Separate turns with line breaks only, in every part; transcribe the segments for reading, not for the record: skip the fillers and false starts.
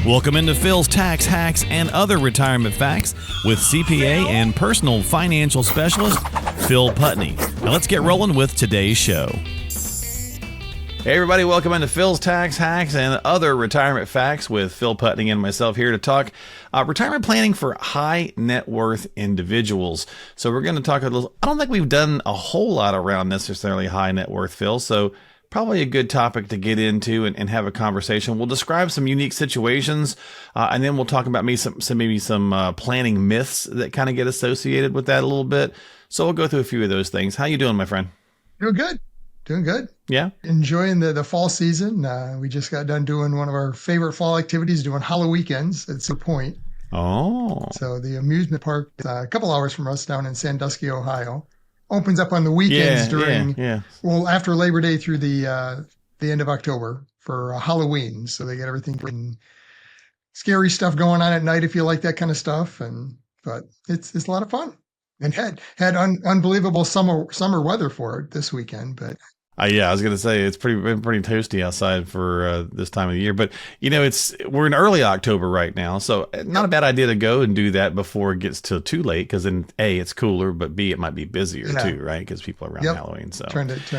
Welcome into Phil's Tax Hacks and Other Retirement Facts with CPA and personal financial specialist Phil Putney. Now let's get rolling with today's show. Hey everybody, welcome into Phil's Tax Hacks and Other Retirement Facts with Phil Putney and myself here to talk retirement planning for high net worth individuals. So we're going to talk a little, I don't think we've done a whole lot around necessarily high net worth, Phil. So probably a good topic to get into and have a conversation. We'll describe some unique situations, and then we'll talk about maybe some planning myths that kind of get associated with that a little bit. So we'll go through a few of those things. How you doing, my friend?
Doing good.
Yeah.
Enjoying the fall season. We just got done doing one of our favorite fall activities, doing Halloween weekends at Cedar Point.
Oh.
So the amusement park, a couple hours from us down in Sandusky, Ohio, opens up on the weekends well, after Labor Day through the end of October for Halloween. So they get everything from scary stuff going on at night if you like that kind of stuff. But it's a lot of fun. And had unbelievable summer weather for it this weekend, but
yeah, I was going to say it's been pretty toasty outside for this time of the year, but we're in early October right now, so not a bad idea to go and do that before it gets too late, because then A, it's cooler, but B, it might be busier too, right? Because people are around Halloween. So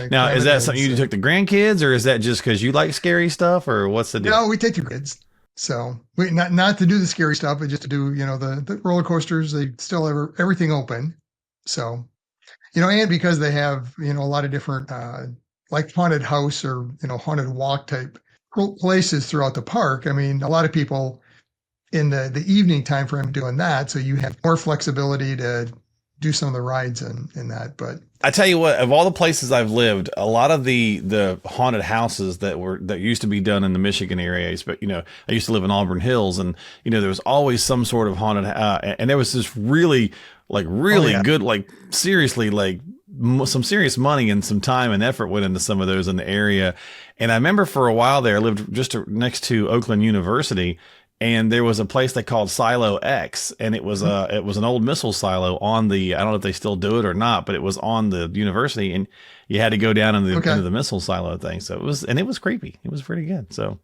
now, is that something you took the grandkids, or is that just because you like scary stuff, or what's the deal?
No, we take the kids. So we not to do the scary stuff, but just to do the roller coasters. They still have everything open, so and because they have a lot of different like haunted house or haunted walk type places throughout the park. I mean, a lot of people in the evening time frame doing that, so you have more flexibility to do some of the rides in that. But
I tell you what, of all the places I've lived, a lot of the haunted houses that used to be done in the Michigan area, but I used to live in Auburn Hills, and there was always some sort of haunted, and there was this really good, like seriously, like some serious money and some time and effort went into some of those in the area. And I remember for a while there, I lived just next to Oakland University, and there was a place they called Silo X, and it was an old missile silo on the, I don't know if they still do it or not, but it was on the university, and you had to go down into the missile silo thing. So it was creepy. It was pretty good. So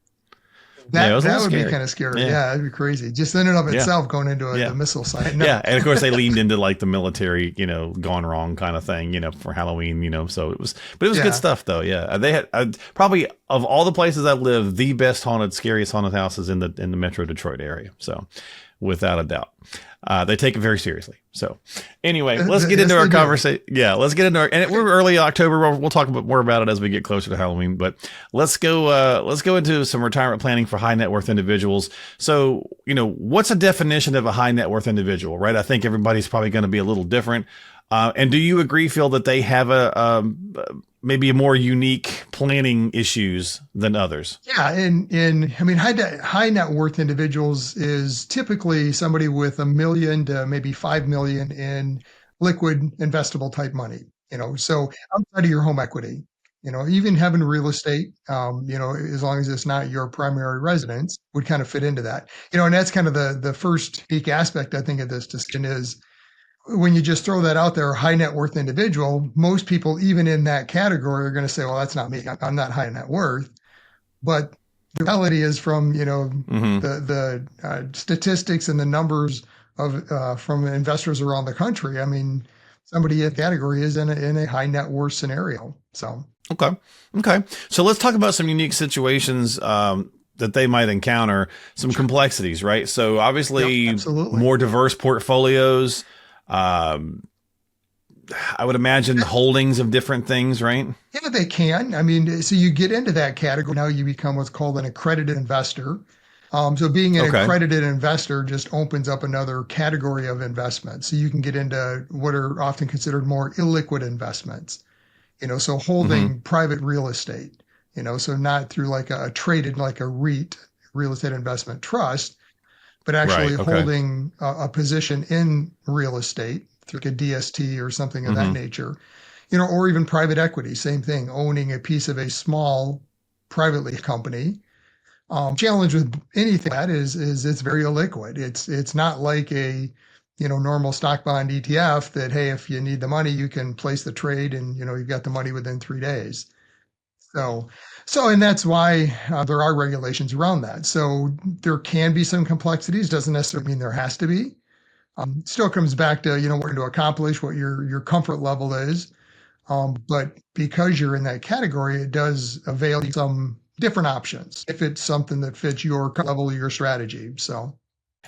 that would be kind of scary. Yeah, it'd be crazy. Just in and of itself going into a missile site. No.
Yeah, and of course they leaned into like the military, gone wrong kind of thing, for Halloween, so it was good stuff though. Yeah, they had probably of all the places I've lived, the best scariest haunted houses in the Metro Detroit area. So without a doubt. They take it very seriously. So anyway, let's get into our conversation. Yeah, let's get into and we're early October. We'll talk more about it as we get closer to Halloween, but let's go into some retirement planning for high net worth individuals. So, what's a definition of a high net worth individual, right? I think everybody's probably going to be a little different. And do you agree, Phil, that they have maybe a more unique planning issues than others?
Yeah, high net worth individuals is typically somebody with $1 million to maybe $5 million in liquid investable type money. So outside of your home equity, even having real estate, as long as it's not your primary residence, would kind of fit into that. And that's kind of the first peak aspect I think of this discussion is, when you just throw that out there, high net worth individual, most people, even in that category, are going to say, well, that's not me. I'm not high net worth. But the reality is from, the statistics and the numbers of from investors around the country. I mean, somebody in the category is in a high net worth scenario. So.
Okay. So let's talk about some unique situations, that they might encounter, some complexities, right? So obviously more diverse portfolios, I would imagine holdings of different things, right?
Yeah, they can. I mean, so you get into that category. Now you become what's called an accredited investor. So being an accredited investor just opens up another category of investment. So you can get into what are often considered more illiquid investments, so holding private real estate, so not through like a traded, like a REIT, real estate investment trust, but actually holding a position in real estate through like a DST or something of that nature, or even private equity, same thing, owning a piece of a small privately company. Challenge with anything like that is it's very illiquid. It's not like a, normal stock bond ETF that, hey, if you need the money, you can place the trade and, you've got the money within 3 days. So, and that's why there are regulations around that. So there can be some complexities. Doesn't necessarily mean there has to be. Still comes back to what you're to accomplish, what your comfort level is. But because you're in that category, it does avail you some different options if it's something that fits your level, your strategy. So,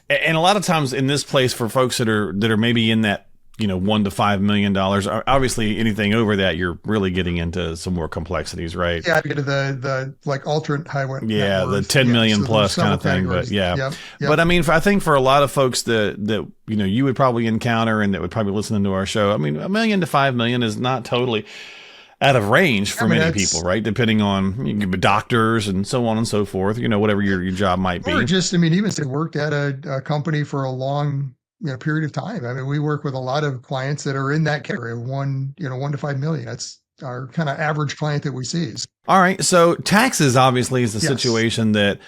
And a lot of times in this place for folks that are maybe in that $1 to $5 million, obviously anything over that you're really getting into some more complexities, right?
yeah, to get to the like ultra high net
Yeah, the
worth.
10
Yeah,
million
so there's
plus kind
several
of thing, but
categories.
yeah.
Yep,
But
yep.
I mean, I think for a lot of folks that you would probably encounter and that would probably listen to our show, I mean, 1 million to 5 million is not totally out of range
I
for
mean,
many people, right? Depending on you could be doctors and so on and so forth, whatever your job might
or
be.
just, I mean, even say worked at a company for a long period of time. I mean, we work with a lot of clients that are in that category of 1 to 5 million. That's our kind of average client that we see.
All right. So taxes obviously is the
Yes.
situation that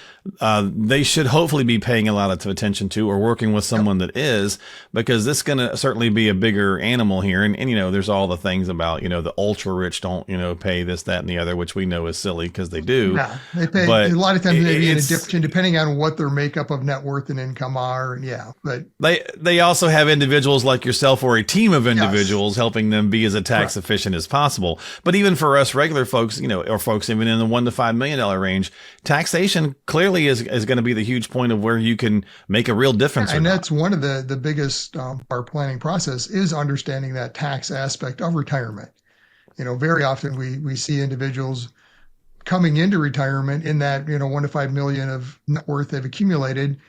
they should hopefully be paying a lot of attention to or working with
Yep.
someone that is, because this is going to certainly be a bigger animal here. And there's all the things about, the ultra rich don't, pay this, that, and the other, which we know is silly because they do.
Yeah, they pay a
But
lot of times. Maybe in a
it's
different, depending on what their makeup of net worth and income are. And yeah, but
They also have individuals like yourself or a team of
yes,
individuals helping them be as tax
correct.
efficient as possible. But even for us regular folks, or folks even in the $1 to $5 million range, taxation clearly is going to be the huge point of where you can make a real difference
Yeah,
or
and
not.
that's one of the biggest our planning process is understanding that tax aspect of retirement. Very often we see individuals coming into retirement in that 1 to 5 million of net worth they've accumulated,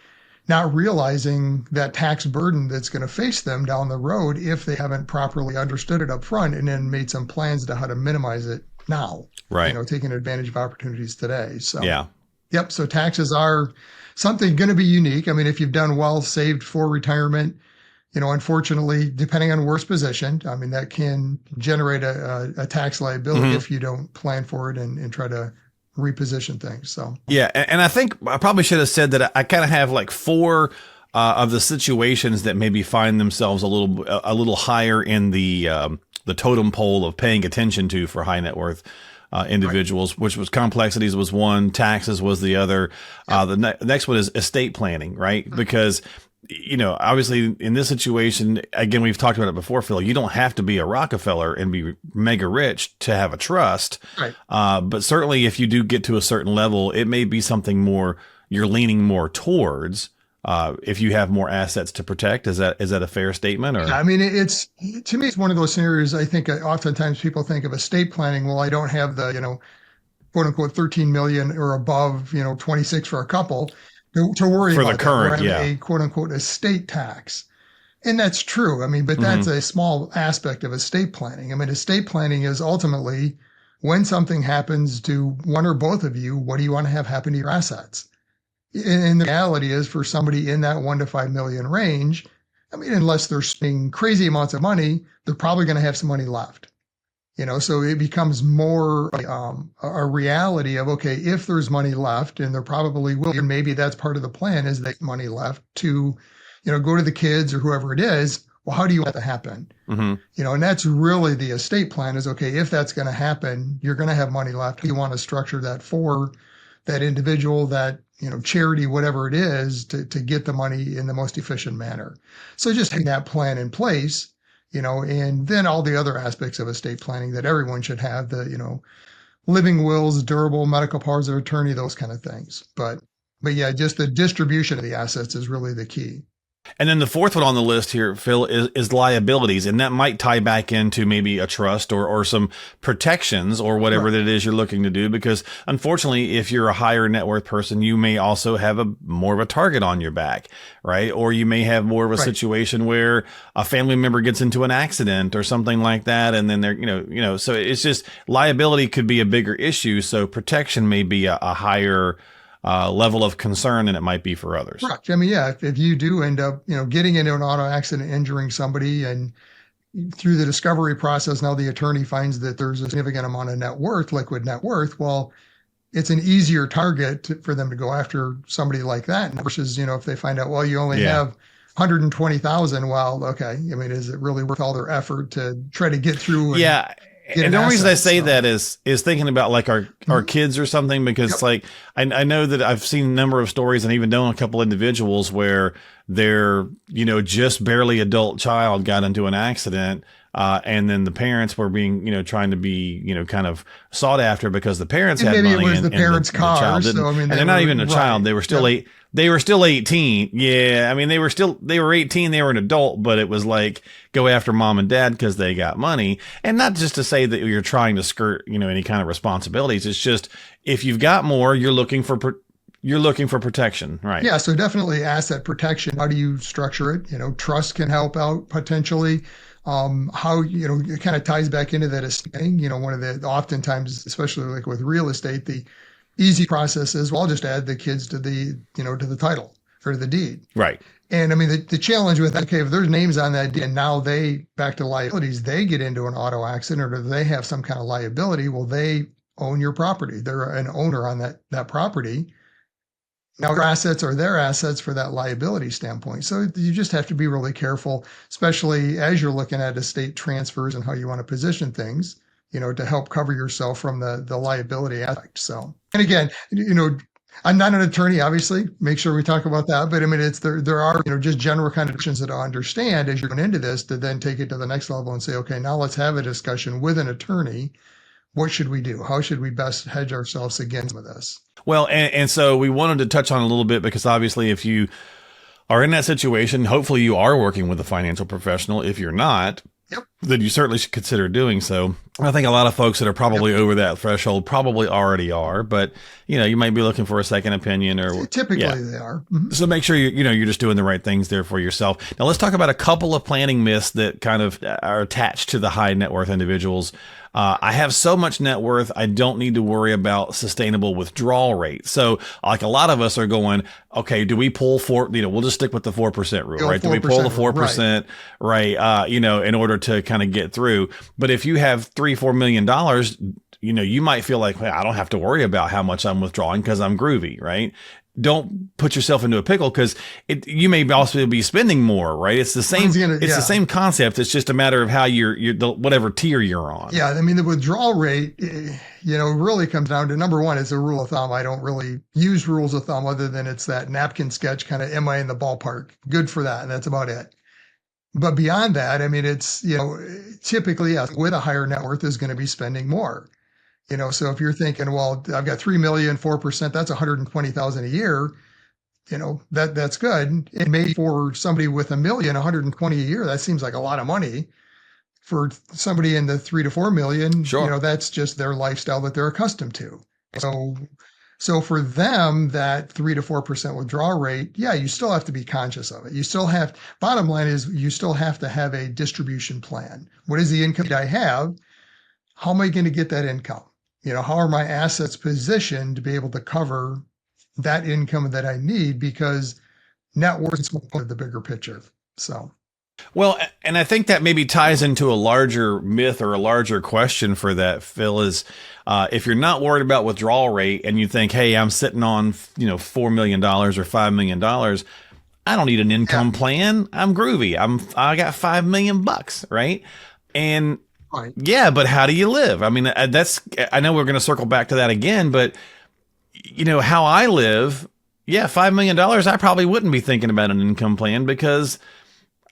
not realizing that tax burden that's going to face them down the road if they haven't properly understood it up front and then made some plans to how to minimize it now.
Right.
Taking advantage of opportunities today. So,
Yeah.
yep. So taxes are something going to be unique. I mean, if you've done well, saved for retirement, unfortunately, depending on worst position, I mean, that can generate a tax liability
Hmm.
if you don't plan for it and try to reposition things. So,
Yeah. And I think I probably should have said that I kind of have like four of the situations that maybe find themselves a little higher in the totem pole of paying attention to for high net worth
right.
individuals, which was complexities was one, taxes was the other.
Yep.
The next one is estate planning, right? Because obviously in this situation, again, we've talked about it before, Phil, you don't have to be a Rockefeller and be mega rich to have a trust.
Right.
But certainly if you do get to a certain level, it may be something more you're leaning more towards. If you have more assets to protect, is that a fair statement
Yeah,
or?
I mean, it's to me, it's one of those scenarios. I think oftentimes people think of estate planning. Well, I don't have the, quote unquote 13 million or above, 26 for a couple to worry
For the
about that, where I
current,
have
yeah.
a quote unquote estate tax. And that's true. I mean, but that's
Hmm.
a small aspect of estate planning. I mean, estate planning is ultimately when something happens to one or both of you, what do you want to have happen to your assets? And the reality is for somebody in that 1 to 5 million range, I mean, unless they're spending crazy amounts of money, they're probably going to have some money left. So it becomes more a reality of, okay, if there's money left, and there probably will, and maybe that's part of the plan is that money left to, go to the kids or whoever it is. Well, how do you want that to happen?
Hmm.
And that's really the estate plan is, okay, if that's going to happen, you're going to have money left. You want to structure that for that individual, that, charity, whatever it is, to get the money in the most efficient manner. So just having that plan in place, and then all the other aspects of estate planning that everyone should have, the, living wills, durable medical powers of attorney, those kind of things. But yeah, just the distribution of the assets is really the key.
And then the fourth one on the list here, Phil, is liabilities. And that might tie back into maybe a trust or some protections or whatever
Right.
that it is you're looking to do. Because unfortunately, if you're a higher net worth person, you may also have more of a target on your back, right? Or you may have more of a
Right.
situation where a family member gets into an accident or something like that. And then so it's just liability could be a bigger issue. So protection may be a higher level of concern than it might be for others.
Correct. I mean, yeah, if you do end up, getting into an auto accident, injuring somebody, and through the discovery process, now the attorney finds that there's a significant amount of net worth, liquid net worth. Well, it's an easier target for them to go after somebody like that versus, if they find out, well, you only
Yeah.
have 120,000. Well, okay. I mean, is it really worth all their effort to try to get through and
Yeah.
get
And
an
the only reason I
asset.
say
So
that is thinking about like our
mhm.
kids or something, because
Yep.
like I know that I've seen a number of stories and even known a couple individuals where their just barely adult child got into an accident, and then the parents were being trying to be kind of sought after because the parents
And
had
maybe it
money
was
and
the
and
parents'
the
car.
child
So
didn't,
I mean,
and
they
they're not
were
even a child.
right.
They were still
Yep.
eight. They were still 18. Yeah, I mean they were 18. They were an adult, but it was like go after mom and dad because they got money. And not just to say that you're trying to skirt, any kind of responsibilities. It's just if you've got more, you're looking for protection, right?
Yeah, so definitely asset protection. How do you structure it? Trust can help out potentially. How, it kind of ties back into that estate thing. One of the oftentimes, especially like with real estate, the easy process is, well, I'll just add the kids to the title or the deed.
Right.
And I mean, the challenge with, okay, if there's names on that deed and now back to liabilities, they get into an auto accident or they have some kind of liability, well, they own your property. They're an owner on that property. Now, your assets are their assets for that liability standpoint. So you just have to be really careful, especially as you're looking at estate transfers and how you want to position things, to help cover yourself from the liability aspect. So, and again, I'm not an attorney, obviously. Make sure we talk about that. But I mean, there are just general kind of questions that I understand as you're going into this to then take it to the next level and say, okay, now let's have a discussion with an attorney. What should we do? How should we best hedge ourselves against some of this?
Well, and so we wanted to touch on a little bit because obviously if you are in that situation, hopefully you are working with a financial professional. If you're not,
Yep.
then you certainly should consider doing so. I think a lot of folks that are
Yep.
probably over that threshold probably already are, but you might be looking for a second opinion or yeah.
Typically they are. Mhm.
So make sure you're just doing the right things there for yourself. Now let's talk about a couple of planning myths that kind of are attached to the high net worth individuals. I have so much net worth, I don't need to worry about sustainable withdrawal rate. So like a lot of us are going, okay, do we pull we'll just stick with the 4% rule,
The old
right? Do we pull the
4% rule, right.
4%, right? In order to kind of get through. But if you have $3-4 million, you might feel like, well, I don't have to worry about how much I'm withdrawing because I'm groovy, right? Don't put yourself into a pickle because you may also be spending more, right? It's the same. The
Yeah.
same concept. It's just a matter of how you're the whatever tier you're on.
Yeah. I mean, the withdrawal rate, really comes down to number one, it's a rule of thumb. I don't really use rules of thumb other than it's that napkin sketch kind of, am I in the ballpark? Good for that. And that's about it. But beyond that, I mean, it's, typically with a higher net worth is going to be spending more. So if you're thinking, well, I've got 3 million, 4%, that's 120,000 a year, that's good. And maybe for somebody with a million, 120 a year, that seems like a lot of money. For somebody in the 3 to 4 million,
Sure.
that's just their lifestyle that they're accustomed to. So, so for them, that 3 to 4% withdrawal rate, yeah, you still have to be conscious of it. You still have, bottom line is you still have to have a distribution plan. What is the income that I have? How am I going to get that income? How are my assets positioned to be able to cover that income that I need? Because net worth is one of the bigger picture. So,
Well, and I think that maybe ties into a larger myth or a larger question for that, Phil, is if you're not worried about withdrawal rate and you think, hey, I'm sitting on, $4 million or $5 million, I don't need an
yeah,
income plan. I'm groovy. I got $5 million, right? And
right.
yeah, but how do you live? I mean, I know we're going to circle back to that again, but how I live, yeah, $5 million, I probably wouldn't be thinking about an income plan because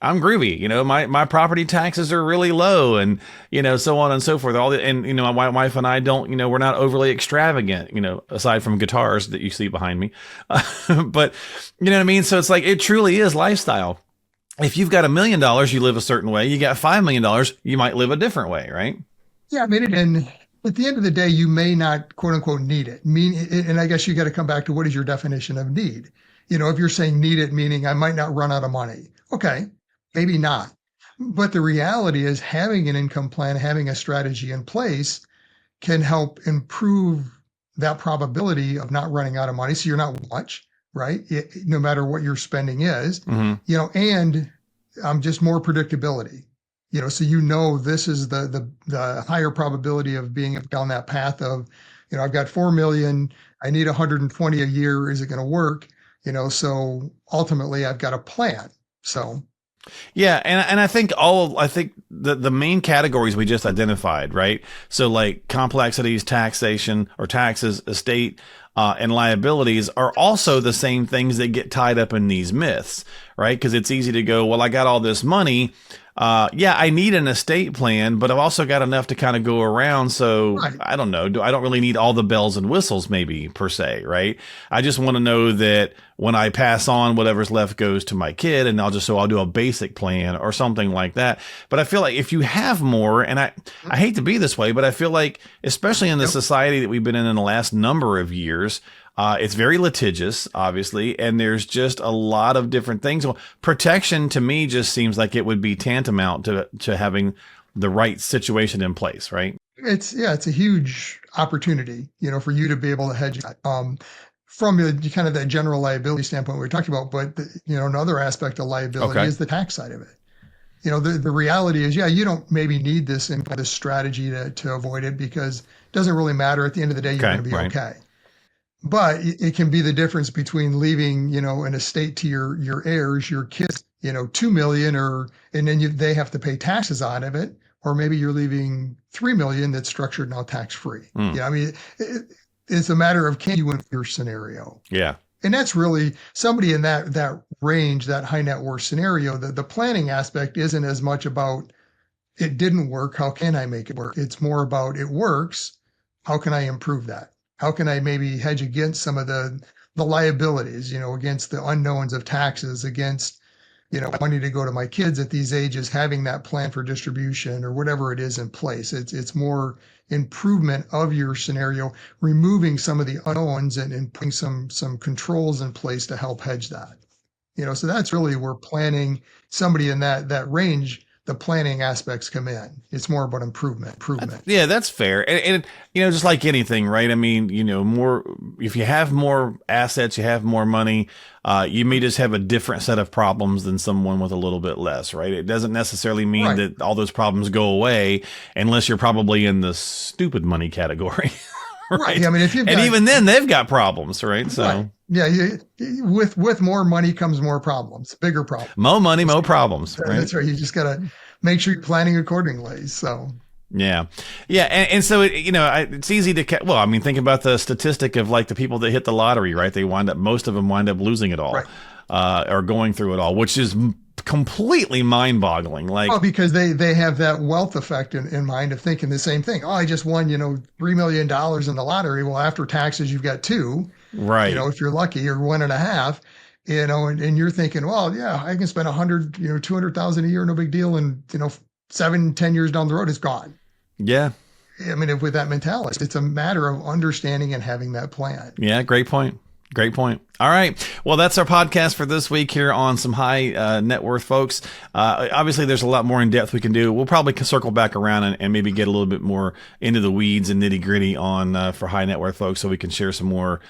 I'm groovy. My property taxes are really low and, so on and so forth. My wife and I don't, we're not overly extravagant, aside from guitars that you see behind me. But you know what I mean? So it's like, it truly is lifestyle. If you've got $1 million, you live a certain way. You got $5 million, you might live a different way, right?
Yeah, I mean, and at the end of the day, you may not quote unquote need it. And I guess you got to come back to what is your definition of need? If you're saying need it, meaning I might not run out of money. Okay, maybe not. But the reality is having an income plan, having a strategy in place can help improve that probability of not running out of money. So you're not much, right? No matter what your spending is,
Mm-hmm.
and just more predictability. So this is the higher probability of being down that path of, I've got 4 million, I need 120 a year. Is it going to work? So ultimately, I've got a plan. So
Yeah, and I think the main categories we just identified, right? So like complexities, taxation or taxes, estate, and liabilities are also the same things that get tied up in these myths, right? Because it's easy to go, well, I got all this money. Yeah, I need an estate plan, but I've also got enough to kind of go around. So
Right.
I don't know. I don't really need all the bells and whistles, maybe per se, right? I just want to know that when I pass on, whatever's left goes to my kid, and I'll do a basic plan or something like that. But I feel like if you have more, and I hate to be this way, but I feel like, especially in the society that we've been in the last number of years, it's very litigious, obviously, and there's just a lot of different things. Well, protection to me just seems like it would be tantamount to having the right situation in place, right?
It's a huge opportunity, for you to be able to hedge that. From kind of that general liability standpoint we were talking about, but another aspect of liability
Okay.
is the tax side of it. The reality is, yeah, you don't maybe need this in this strategy to avoid it, because it doesn't really matter. At the end of the day, you're
Okay,
going to be
right.
okay. But it can be the difference between leaving, an estate to your heirs, your kids, 2 million, and then they have to pay taxes out of it, or maybe you're leaving 3 million that's structured now tax free.
Mm,
I mean, it's a matter of, can you win your scenario?
yeah.
And that's really somebody in that range, that high net worth scenario. The planning aspect isn't as much about, it didn't work, how can I make it work? It's more about, it works, how can I improve that? How can I maybe hedge against some of the liabilities, against the unknowns of taxes, against, money to go to my kids at these ages, having that plan for distribution or whatever it is in place. It's more improvement of your scenario, removing some of the unknowns and putting some controls in place to help hedge that. So that's really where planning, somebody in that range, the planning aspects come in. It's more about improvement.
Yeah, that's fair. And just like anything, right? I mean, more, if you have more assets, you have more money, you may just have a different set of problems than someone with a little bit less, right? It doesn't necessarily mean
Right.
that all those problems go away unless you're probably in the stupid money category. Right.
I mean, if you've
And
got,
even then they've got problems, right? So
right. Yeah, with more money comes more problems, bigger problems.
more money, more problems, right?
That's right. You just got to make sure you're planning accordingly. So,
Yeah. Yeah. And so, it's easy to, well, I mean, think about the statistic of like the people that hit the lottery, right? Most of them wind up losing it all,
right.
Or going through it all, which is completely mind boggling. Like,
Well, because they have that wealth effect in mind of thinking the same thing. Oh, I just won, $3 million in the lottery. Well, after taxes, you've got two,
right.
if you're lucky, or 1.5, and you're thinking, well, yeah, I can spend 100, 200,000 a year, no big deal. And, 7-10 years down the road, it's gone.
Yeah.
I mean, with that mentality, it's a matter of understanding and having that plan.
Yeah. Great point. Great point. All right. Well, that's our podcast for this week here on some high net worth folks. Obviously, there's a lot more in depth we can do. We'll probably circle back around and maybe get a little bit more into the weeds and nitty gritty on for high net worth folks, so we can share some more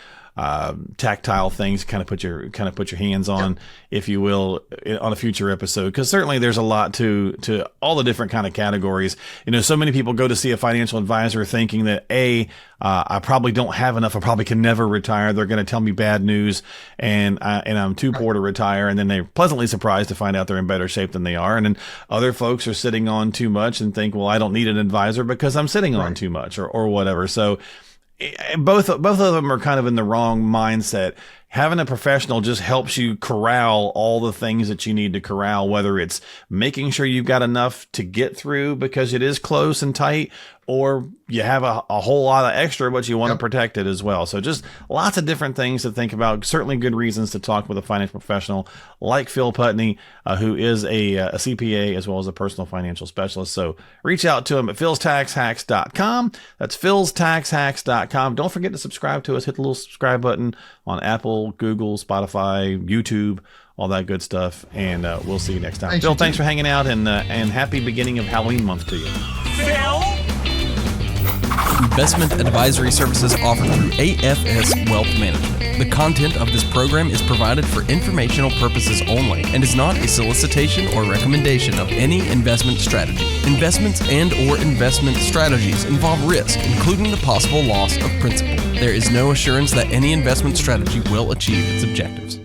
tactile things, kind of put your hands on, if you will, on a future episode. Because certainly there's a lot to all the different kind of categories. So many people go to see a financial advisor thinking that I probably don't have enough. I probably can never retire. They're going to tell me bad news, and I'm too poor to retire. And then they're pleasantly surprised to find out they're in better shape than they are. And then other folks are sitting on too much and think, well, I don't need an advisor because I'm sitting on too much, or whatever. So both of them are kind of in the wrong mindset. Having a professional just helps you corral all the things that you need to corral, whether it's making sure you've got enough to get through because it is close and tight, or you have a whole lot of extra, but you want to protect it as well. So just lots of different things to think about. Certainly good reasons to talk with a financial professional like Phil Putney, who is a CPA as well as a personal financial specialist. So reach out to him at philstaxhacks.com. That's philstaxhacks.com. Don't forget to subscribe to us. Hit the little subscribe button on Apple, Google, Spotify, YouTube, all that good stuff. And we'll see you next time. Phil, thanks for hanging out, and happy beginning of Halloween month to you.
Phil?
Investment advisory services offered through AFS Wealth Management. The content of this program is provided for informational purposes only and is not a solicitation or recommendation of any investment strategy. Investments and/or investment strategies involve risk, including the possible loss of principal. There is no assurance that any investment strategy will achieve its objectives.